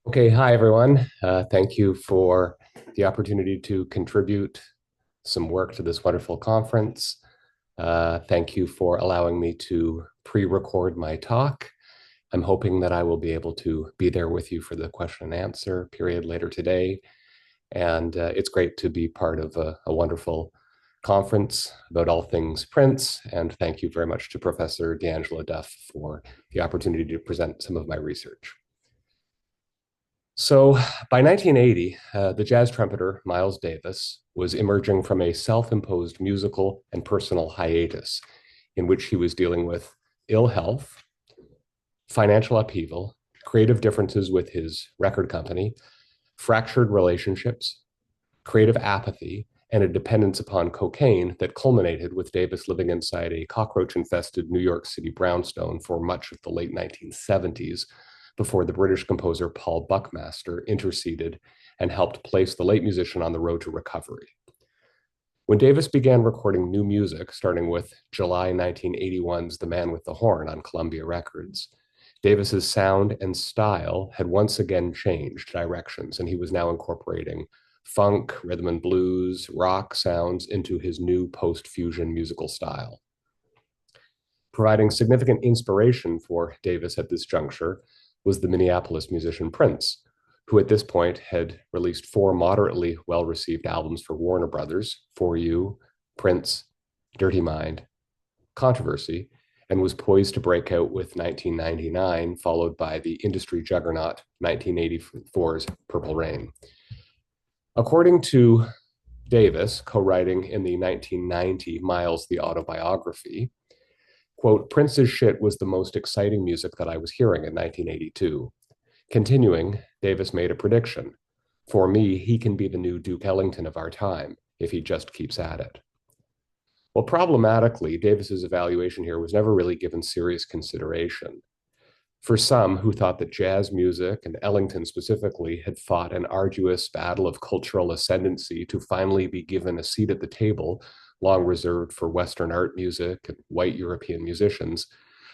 Okay, hi everyone. Thank you for the opportunity to contribute some work to this wonderful conference. Thank you for allowing me to pre-record my talk. I'm hoping that I will be able to be there with you for the question and answer period later today. And it's great to be part of a wonderful conference about all things Prince. And thank you very much to Professor D'Angelo Duff for the opportunity to present some of my research. So by 1980, the jazz trumpeter Miles Davis was emerging from a self imposed musical and personal hiatus in which he was dealing with ill health, financial upheaval, creative differences with his record company, fractured relationships, creative apathy, and a dependence upon cocaine that culminated with Davis living inside a cockroach infested New York City brownstone for much of the late 1970s before the British composer Paul Buckmaster interceded and helped place the late musician on the road to recovery. When Davis began recording new music, starting with July 1981's The Man with the Horn on Columbia Records, Davis's sound and style had once again changed directions, and he was now incorporating funk, rhythm and blues, rock sounds into his new post-fusion musical style. Providing significant inspiration for Davis at this juncture was the Minneapolis musician Prince, who at this point had released four moderately well-received albums for Warner Brothers, For You, Prince, Dirty Mind, Controversy, and was poised to break out with 1999, followed by the industry juggernaut 1984's Purple Rain. According to Davis, co-writing in the 1990 Miles the Autobiography, quote, Prince's shit was the most exciting music that I was hearing in 1982. Continuing, Davis made a prediction. For me, he can be the new Duke Ellington of our time if he just keeps at it. Well, problematically, Davis's evaluation here was never really given serious consideration. For some who thought that jazz music, and Ellington specifically, had fought an arduous battle of cultural ascendancy to finally be given a seat at the table, long reserved for Western art music and white European musicians,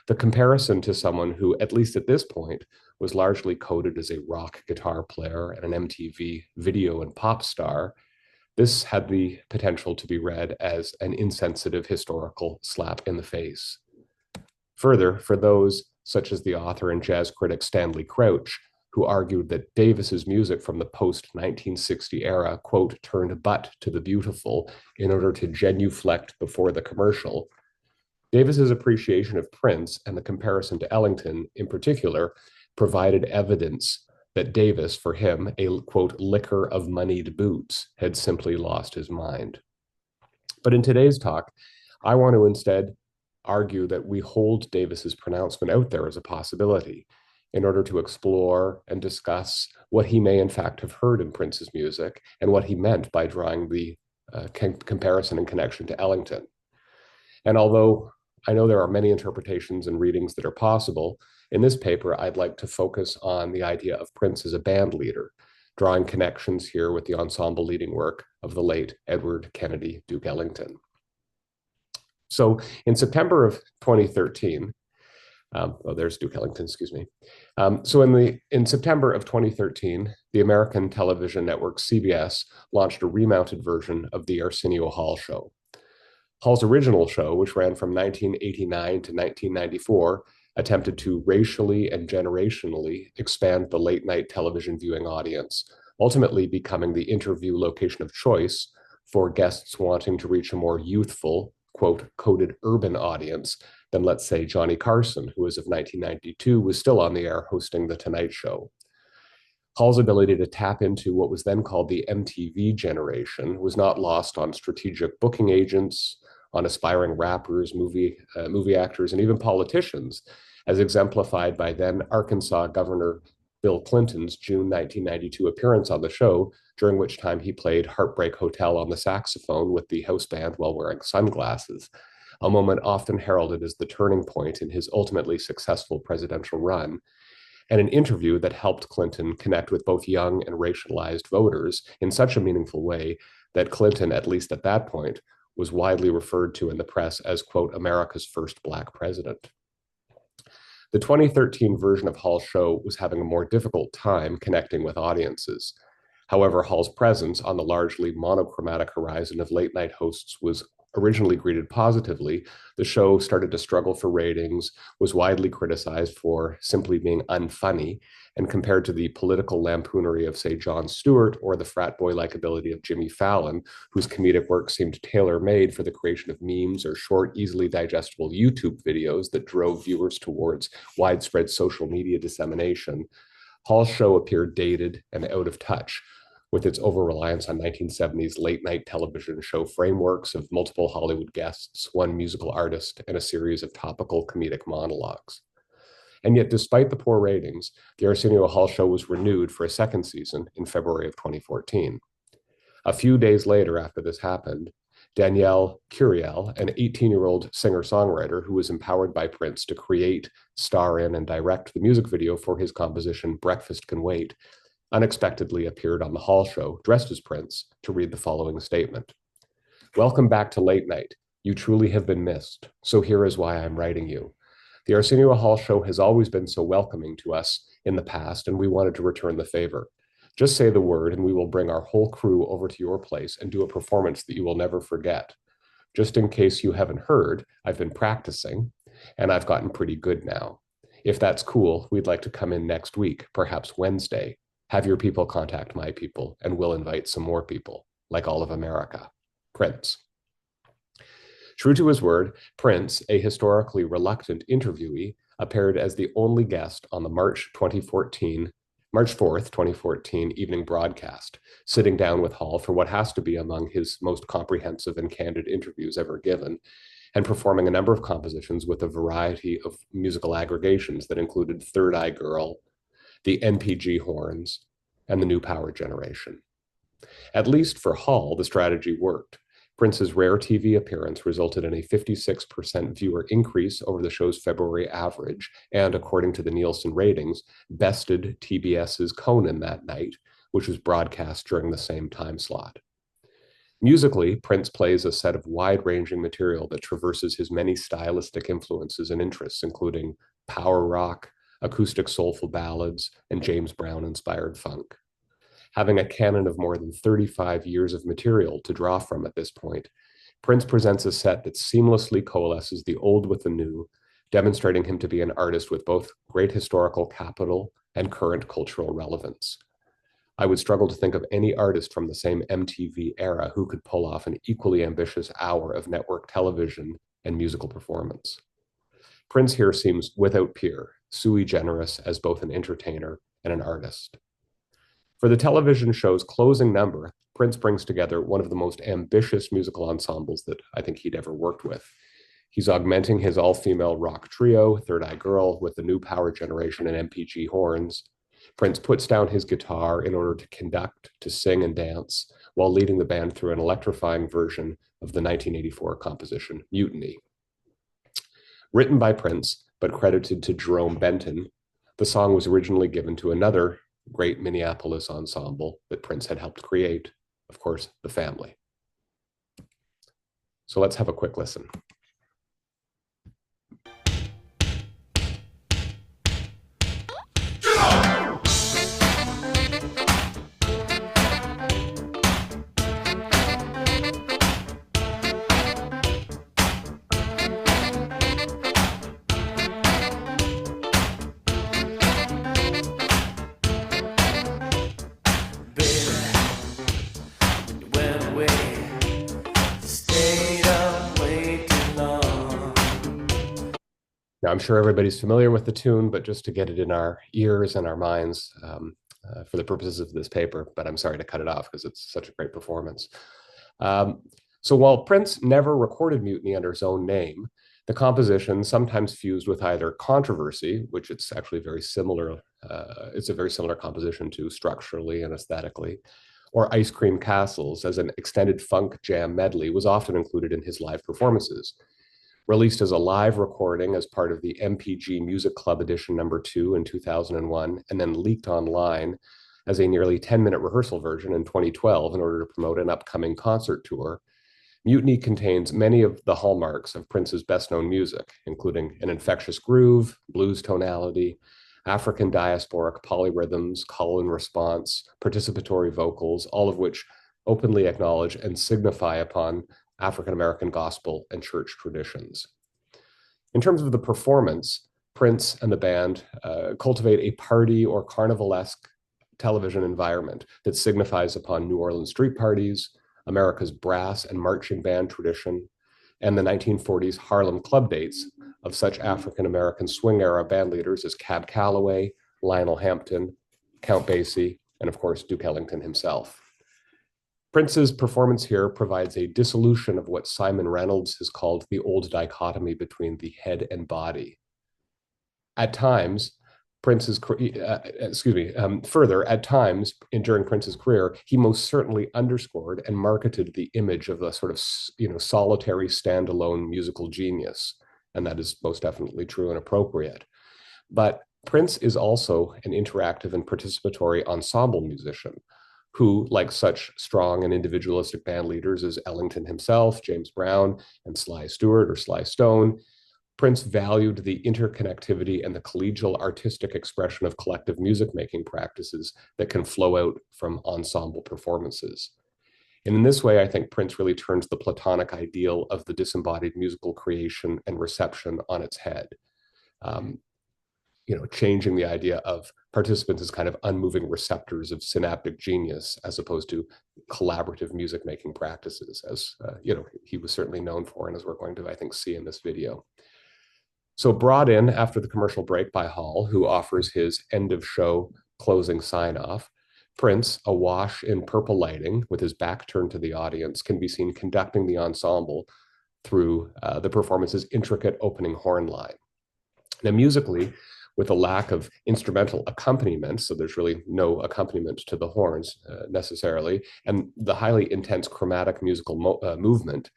the comparison to someone who, at least at this point, was largely coded as a rock guitar player and an MTV video and pop star, this had the potential to be read as an insensitive historical slap in the face. Further, for those such as the author and jazz critic Stanley Crouch, who argued that Davis's music from the post-1960 era, quote, turned butt to the beautiful in order to genuflect before the commercial, Davis's appreciation of Prince and the comparison to Ellington in particular provided evidence that Davis, for him, a quote, licker of moneyed boots, had simply lost his mind. But in today's talk, I want to instead argue that we hold Davis's pronouncement out there as a possibility in order to explore and discuss what he may in fact have heard in Prince's music and what he meant by drawing the comparison and connection to Ellington. And although I know there are many interpretations and readings that are possible, in this paper, I'd like to focus on the idea of Prince as a band leader, drawing connections here with the ensemble leading work of the late Edward Kennedy Duke Ellington. So in September of 2013, there's Duke Ellington, excuse me. In September of 2013, the American television network CBS launched a remounted version of the Arsenio Hall Show. Hall's original show, which ran from 1989 to 1994, attempted to racially and generationally expand the late night television viewing audience, ultimately becoming the interview location of choice for guests wanting to reach a more youthful, quote, coded urban audience than, let's say, Johnny Carson, who as of 1992 was still on the air hosting The Tonight Show. Hall's ability to tap into what was then called the MTV generation was not lost on strategic booking agents, on aspiring rappers, movie actors, and even politicians, as exemplified by then Arkansas Governor Bill Clinton's June 1992 appearance on the show, during which time he played Heartbreak Hotel on the saxophone with the house band while wearing sunglasses, a moment often heralded as the turning point in his ultimately successful presidential run, and an interview that helped Clinton connect with both young and racialized voters in such a meaningful way that Clinton, at least at that point, was widely referred to in the press as, quote, America's first Black president. The 2013 version of Hall's show was having a more difficult time connecting with audiences. However, Hall's presence on the largely monochromatic horizon of late night hosts was originally greeted positively. The show started to struggle for ratings, was widely criticized for simply being unfunny, and compared to the political lampoonery of, say, Jon Stewart or the frat boy likability of Jimmy Fallon, whose comedic work seemed tailor-made for the creation of memes or short, easily digestible YouTube videos that drove viewers towards widespread social media dissemination, Hall's show appeared dated and out of touch, with its over-reliance on 1970s late-night television show frameworks of multiple Hollywood guests, one musical artist, and a series of topical comedic monologues. And yet, despite the poor ratings, the Arsenio Hall Show was renewed for a second season in February of 2014. A few days later after this happened, Danielle Curiel, an 18-year-old singer-songwriter who was empowered by Prince to create, star in, and direct the music video for his composition Breakfast Can Wait, unexpectedly appeared on the Hall Show, dressed as Prince, to read the following statement. "Welcome back to late night. You truly have been missed, so here is why I'm writing you. The Arsenio Hall Show has always been so welcoming to us in the past, and we wanted to return the favor. Just say the word, and we will bring our whole crew over to your place and do a performance that you will never forget. Just in case you haven't heard, I've been practicing, and I've gotten pretty good now. If that's cool, we'd like to come in next week, perhaps Wednesday. Have your people contact my people, and we'll invite some more people, like all of America. Prince." True to his word, Prince, a historically reluctant interviewee, appeared as the only guest on the March 4th, 2014 evening broadcast, sitting down with Hall for what has to be among his most comprehensive and candid interviews ever given, and performing a number of compositions with a variety of musical aggregations that included Third Eye Girl, the NPG horns, and the New Power Generation. At least for Hall, the strategy worked. Prince's rare TV appearance resulted in a 56% viewer increase over the show's February average, and according to the Nielsen ratings, bested TBS's Conan that night, which was broadcast during the same time slot. Musically, Prince plays a set of wide-ranging material that traverses his many stylistic influences and interests, including power rock, acoustic soulful ballads, and James Brown-inspired funk. Having a canon of more than 35 years of material to draw from at this point, Prince presents a set that seamlessly coalesces the old with the new, demonstrating him to be an artist with both great historical capital and current cultural relevance. I would struggle to think of any artist from the same MTV era who could pull off an equally ambitious hour of network television and musical performance. Prince here seems without peer, sui generis as both an entertainer and an artist. For the television show's closing number, Prince brings together one of the most ambitious musical ensembles that I think he'd ever worked with. He's augmenting his all-female rock trio, Third Eye Girl, with the New Power Generation and MPG horns. Prince puts down his guitar in order to conduct, to sing and dance, while leading the band through an electrifying version of the 1984 composition Mutiny. Written by Prince, but credited to Jerome Benton, the song was originally given to another great Minneapolis ensemble that Prince had helped create, of course, the Family. So let's have a quick listen. Now, I'm sure everybody's familiar with the tune, but just to get it in our ears and our minds for the purposes of this paper, but I'm sorry to cut it off because it's such a great performance. So while Prince never recorded Mutiny under his own name, the composition sometimes fused with either controversy, which it's actually very similar, it's a very similar composition to structurally and aesthetically, or Ice Cream Castles as an extended funk jam medley was often included in his live performances. Released as a live recording as part of the MPG Music Club Edition #2 in 2001, and then leaked online as a nearly 10-minute rehearsal version in 2012 in order to promote an upcoming concert tour, Mutiny contains many of the hallmarks of Prince's best-known music, including an infectious groove, blues tonality, African diasporic polyrhythms, call and response, participatory vocals, all of which openly acknowledge and signify upon African-American gospel and church traditions. In terms of the performance, Prince and the band cultivate a party or carnivalesque television environment that signifies upon New Orleans street parties, America's brass and marching band tradition, and the 1940s Harlem club dates of such African-American swing era band leaders as Cab Calloway, Lionel Hampton, Count Basie, and of course, Duke Ellington himself. Prince's performance here provides a dissolution of what Simon Reynolds has called the old dichotomy between the head and body. At times, further, at times during Prince's career, he most certainly underscored and marketed the image of a sort of, solitary standalone musical genius. And that is most definitely true and appropriate. But Prince is also an interactive and participatory ensemble musician who, like such strong and individualistic band leaders as Ellington himself, James Brown, and Sly Stewart or Sly Stone, Prince valued the interconnectivity and the collegial artistic expression of collective music-making practices that can flow out from ensemble performances. And in this way, I think Prince really turns the Platonic ideal of the disembodied musical creation and reception on its head, changing the idea of participants as kind of unmoving receptors of synaptic genius, as opposed to collaborative music-making practices, as he was certainly known for, and as we're going to, I think, see in this video. So brought in after the commercial break by Hall, who offers his end of show closing sign-off, Prince, awash in purple lighting with his back turned to the audience, can be seen conducting the ensemble through the performance's intricate opening horn line. Now musically, with a lack of instrumental accompaniment, so there's really no accompaniment to the horns necessarily, and the highly intense chromatic musical movement,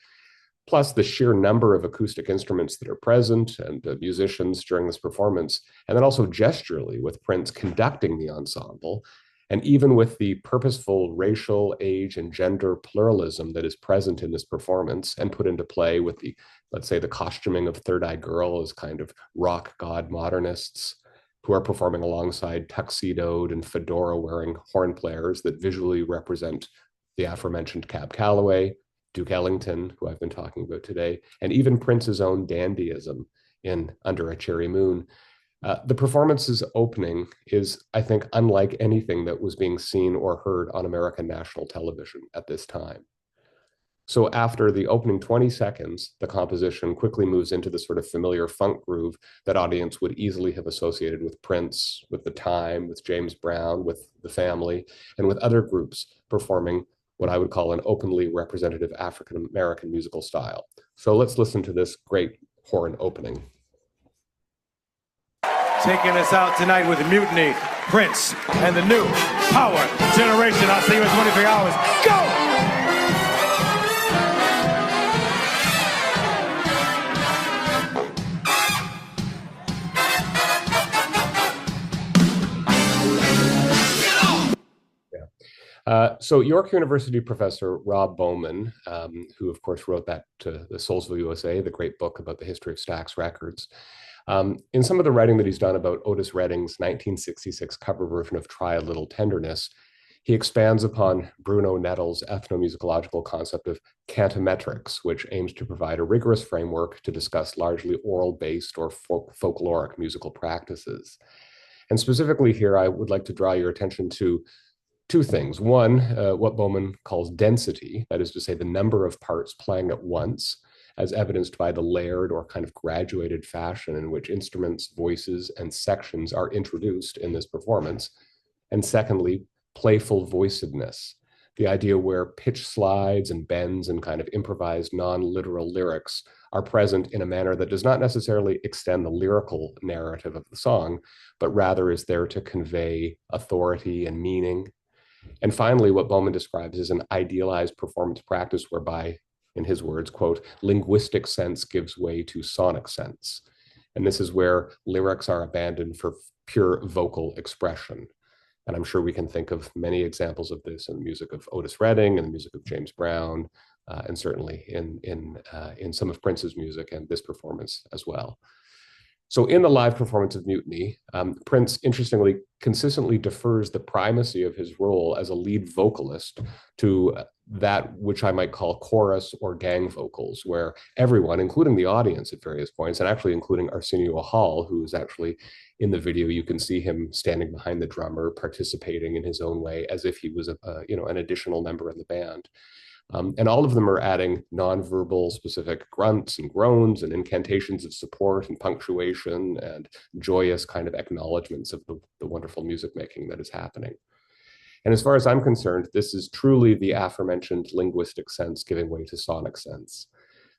plus the sheer number of acoustic instruments that are present and musicians during this performance, and then also gesturally with Prince conducting the ensemble, and even with the purposeful racial, age, and gender pluralism that is present in this performance and put into play with the, let's say, the costuming of Third Eye Girl as kind of rock god modernists who are performing alongside tuxedoed and fedora-wearing horn players that visually represent the aforementioned Cab Calloway, Duke Ellington, who I've been talking about today, and even Prince's own dandyism in Under a Cherry Moon. The performance's opening is, I think, unlike anything that was being seen or heard on American national television at this time. So after the opening 20 seconds, the composition quickly moves into the sort of familiar funk groove that audience would easily have associated with Prince, with The Time, with James Brown, with The Family, and with other groups performing what I would call an openly representative African-American musical style. So let's listen to this great horn opening. Taking us out tonight with Mutiny, Prince, and the new power generation. I'll see you in 23 hours. Go! So York University professor Rob Bowman, who of course wrote that to the Soulsville USA, the great book about the history of Stax Records, in some of the writing that he's done about Otis Redding's 1966 cover version of Try a Little Tenderness, he expands upon Bruno Nettle's ethnomusicological concept of cantometrics, which aims to provide a rigorous framework to discuss largely oral-based or folkloric musical practices. And specifically here, I would like to draw your attention to two things. One, what Bowman calls density, that is to say the number of parts playing at once, as evidenced by the layered or kind of graduated fashion in which instruments, voices, and sections are introduced in this performance. And secondly, playful voicedness, the idea where pitch slides and bends and kind of improvised non-literal lyrics are present in a manner that does not necessarily extend the lyrical narrative of the song, but rather is there to convey authority and meaning. And finally, what Bowman describes is an idealized performance practice whereby, in his words, quote, linguistic sense gives way to sonic sense. And this is where lyrics are abandoned for pure vocal expression. And I'm sure we can think of many examples of this in the music of Otis Redding and the music of James Brown, and certainly in some of Prince's music and this performance as well. So in the live performance of Mutiny, Prince, interestingly, consistently defers the primacy of his role as a lead vocalist to that which I might call chorus or gang vocals, where everyone, including the audience at various points, and actually including Arsenio Hall, who is actually in the video, you can see him standing behind the drummer, participating in his own way as if he was an additional member in the band. And all of them are adding nonverbal specific grunts and groans and incantations of support and punctuation and joyous kind of acknowledgments of the wonderful music making that is happening. And as far as I'm concerned, this is truly the aforementioned linguistic sense giving way to sonic sense.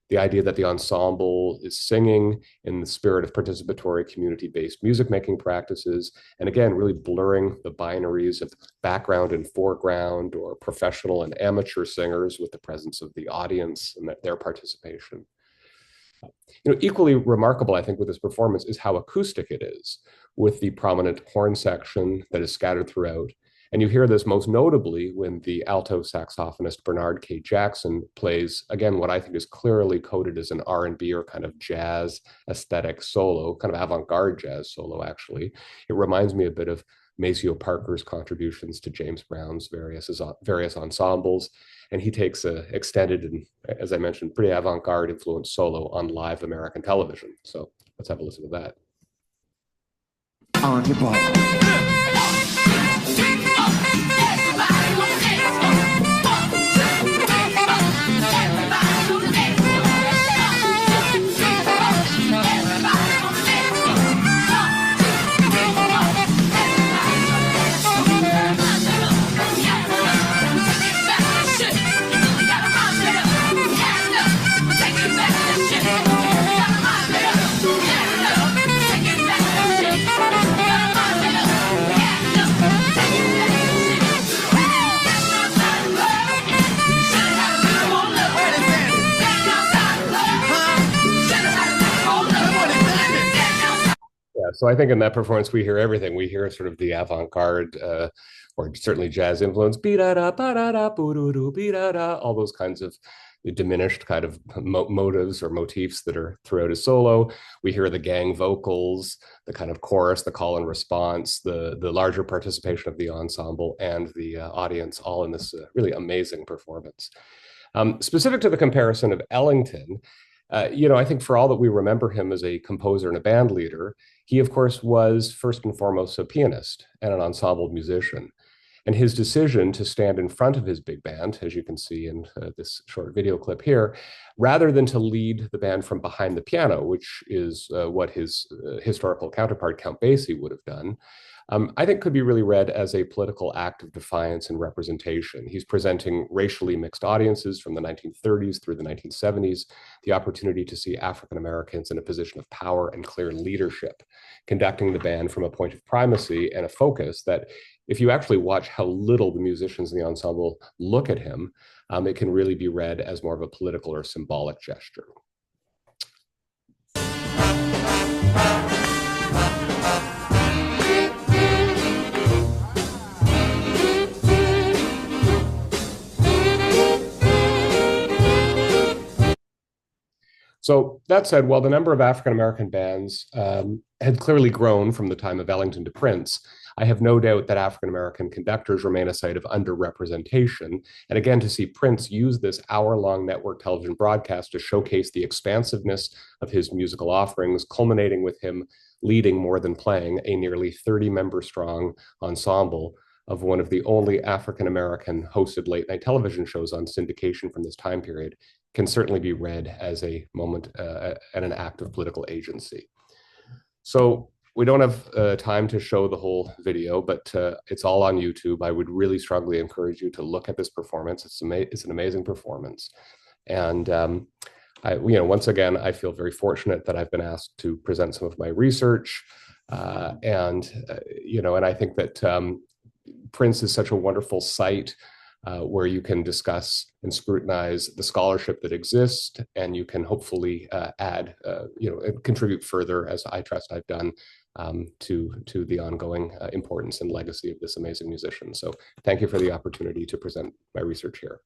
The idea that the ensemble is singing in the spirit of participatory community-based music-making practices, and again, really blurring the binaries of background and foreground or professional and amateur singers with the presence of the audience and their participation. Equally remarkable, I think, with this performance is how acoustic it is, with the prominent horn section that is scattered throughout. And you hear this most notably when the alto saxophonist Bernard K. Jackson plays, again, what I think is clearly coded as an R&B or kind of jazz aesthetic solo, kind of avant-garde jazz solo, actually. It reminds me a bit of Maceo Parker's contributions to James Brown's various ensembles. And he takes an extended and, as I mentioned, pretty avant-garde influenced solo on live American television. So let's have a listen to that. On your ball. So I think in that performance, we hear everything. We hear sort of the avant-garde or certainly jazz influence, be-da-da, ba-da-da, boo-doo-doo, be-da-da, all those kinds of diminished kind of motives or motifs that are throughout his solo. We hear the gang vocals, the kind of chorus, the call and response, the larger participation of the ensemble and the audience, all in this really amazing performance. Specific to the comparison of Ellington, I think for all that we remember him as a composer and a band leader, he, of course, was first and foremost a pianist and an ensemble musician. And his decision to stand in front of his big band, as you can see in this short video clip here, rather than to lead the band from behind the piano, which is what his historical counterpart, Count Basie, would have done, I think could be really read as a political act of defiance and representation. He's presenting racially mixed audiences from the 1930s through the 1970s, the opportunity to see African Americans in a position of power and clear leadership, conducting the band from a point of primacy and a focus that, if you actually watch how little the musicians in the ensemble look at him, it can really be read as more of a political or symbolic gesture. So that said, while the number of African-American bands had clearly grown from the time of Ellington to Prince, I have no doubt that African-American conductors remain a site of underrepresentation. And again, to see Prince use this hour-long network television broadcast to showcase the expansiveness of his musical offerings, culminating with him leading more than playing a nearly 30-member strong ensemble of one of the only African-American hosted late-night television shows on syndication from this time period, can certainly be read as a moment and an act of political agency. So we don't have time to show the whole video, but it's all on YouTube. I would really strongly encourage you to look at this performance. It's an amazing performance. And once again, I feel very fortunate that I've been asked to present some of my research. And I think that Prince is such a wonderful site where you can discuss and scrutinize the scholarship that exists, and you can hopefully add, contribute further, as I trust I've done, to the ongoing importance and legacy of this amazing musician. So thank you for the opportunity to present my research here.